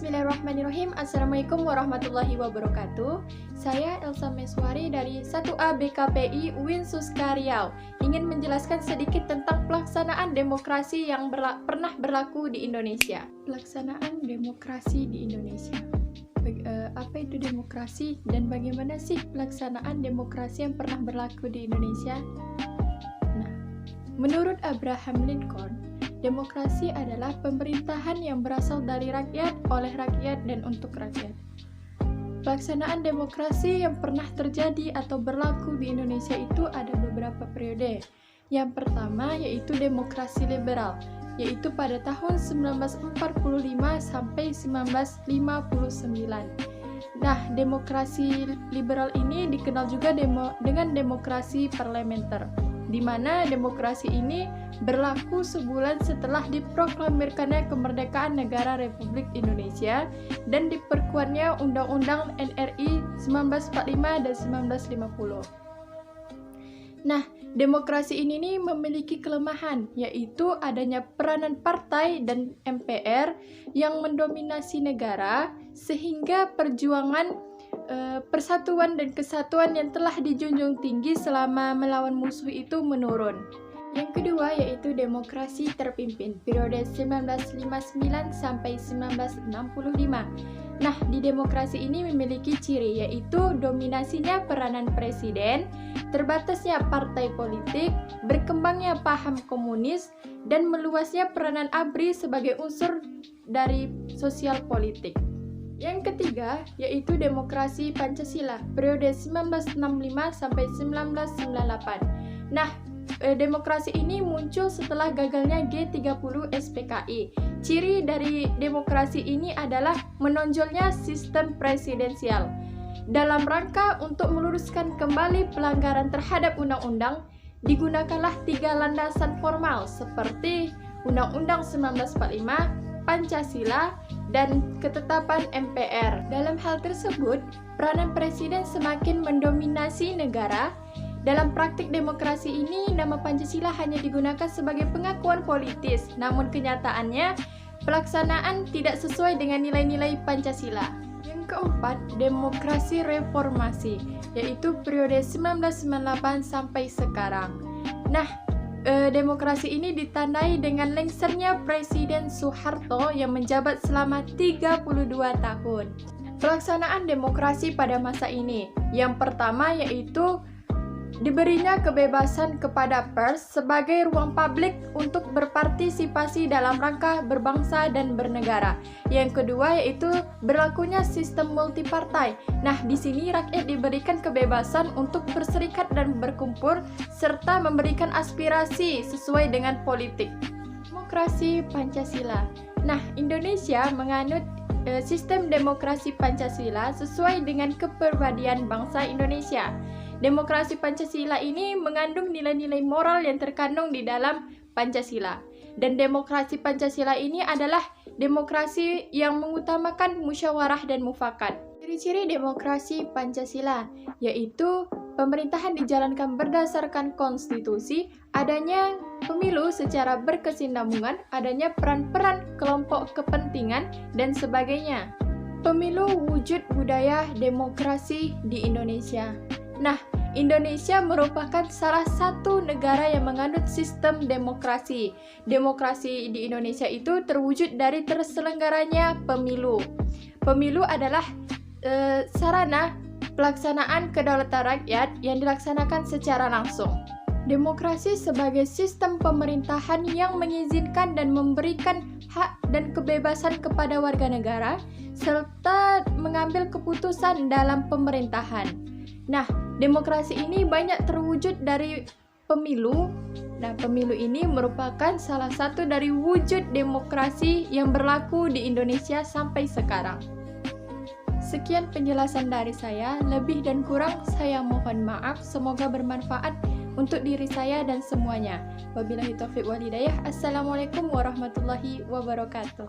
Bismillahirrahmanirrahim. Assalamualaikum warahmatullahi wabarakatuh. Saya Elsa Meswari dari 1A BKPI UIN Suska Riau ingin menjelaskan sedikit tentang pelaksanaan demokrasi yang pernah berlaku di Indonesia. Pelaksanaan demokrasi di Indonesia. Apa itu demokrasi dan bagaimana sih pelaksanaan demokrasi yang pernah berlaku di Indonesia? Nah, menurut Abraham Lincoln, demokrasi adalah pemerintahan yang berasal dari rakyat, oleh rakyat, dan untuk rakyat. Pelaksanaan demokrasi yang pernah terjadi atau berlaku di Indonesia itu ada beberapa periode. Yang pertama yaitu demokrasi liberal, yaitu pada tahun 1945 sampai 1959. Nah, demokrasi liberal ini dikenal juga dengan demokrasi parlementer, di mana demokrasi ini berlaku sebulan setelah diproklamirkannya kemerdekaan negara Republik Indonesia dan diperkuatnya Undang-Undang NRI 1945 dan 1950. Nah, demokrasi ini nih memiliki kelemahan, yaitu adanya peranan partai dan MPR yang mendominasi negara, sehingga perjuangan persatuan dan kesatuan yang telah dijunjung tinggi selama melawan musuh itu menurun. Yang kedua yaitu demokrasi terpimpin, periode 1959 sampai 1965. Nah, di demokrasi ini memiliki ciri yaitu dominasinya peranan presiden, terbatasnya partai politik, berkembangnya paham komunis, dan meluasnya peranan ABRI sebagai unsur dari sosial politik. Yang ketiga yaitu demokrasi Pancasila, periode 1965 sampai 1998. Nah, demokrasi ini muncul setelah gagalnya G30 SPKI. Ciri dari demokrasi ini adalah menonjolnya sistem presidensial. Dalam rangka untuk meluruskan kembali pelanggaran terhadap undang-undang, digunakanlah 3 landasan formal seperti Undang-Undang 1945, Pancasila, dan ketetapan MPR. Dalam hal tersebut, peranan presiden semakin mendominasi negara. Dalam praktik demokrasi ini, nama Pancasila hanya digunakan sebagai pengakuan politis, namun kenyataannya pelaksanaan tidak sesuai dengan nilai-nilai Pancasila. Yang keempat, demokrasi reformasi, yaitu periode 1998 sampai sekarang. Nah, demokrasi ini ditandai dengan lengsernya Presiden Soeharto yang menjabat selama 32 tahun. Pelaksanaan demokrasi pada masa ini, yang pertama yaitu diberinya kebebasan kepada pers sebagai ruang publik untuk berpartisipasi dalam rangka berbangsa dan bernegara. Yang kedua yaitu berlakunya sistem multipartai. Nah, di sini rakyat diberikan kebebasan untuk berserikat dan berkumpul serta memberikan aspirasi sesuai dengan politik. Demokrasi Pancasila. Nah, Indonesia menganut sistem demokrasi Pancasila sesuai dengan kepribadian bangsa Indonesia. Demokrasi Pancasila ini mengandung nilai-nilai moral yang terkandung di dalam Pancasila. Dan demokrasi Pancasila ini adalah demokrasi yang mengutamakan musyawarah dan mufakat. Ciri-ciri demokrasi Pancasila yaitu pemerintahan dijalankan berdasarkan konstitusi, adanya pemilu secara berkesinambungan, adanya peran-peran kelompok kepentingan, dan sebagainya. Pemilu wujud budaya demokrasi di Indonesia. Nah, Indonesia merupakan salah satu negara yang menganut sistem demokrasi. Demokrasi di Indonesia itu terwujud dari terselenggaranya pemilu. Pemilu adalah sarana pelaksanaan kedaulatan rakyat yang dilaksanakan secara langsung. Demokrasi sebagai sistem pemerintahan yang mengizinkan dan memberikan hak dan kebebasan kepada warga negara, serta mengambil keputusan dalam pemerintahan. Nah, demokrasi ini banyak terwujud dari pemilu. Nah, pemilu ini merupakan salah satu dari wujud demokrasi yang berlaku di Indonesia sampai sekarang. Sekian penjelasan dari saya, lebih dan kurang saya mohon maaf, semoga bermanfaat untuk diri saya dan semuanya. Wabillahi taufiq wal hidayah. Assalamualaikum warahmatullahi wabarakatuh.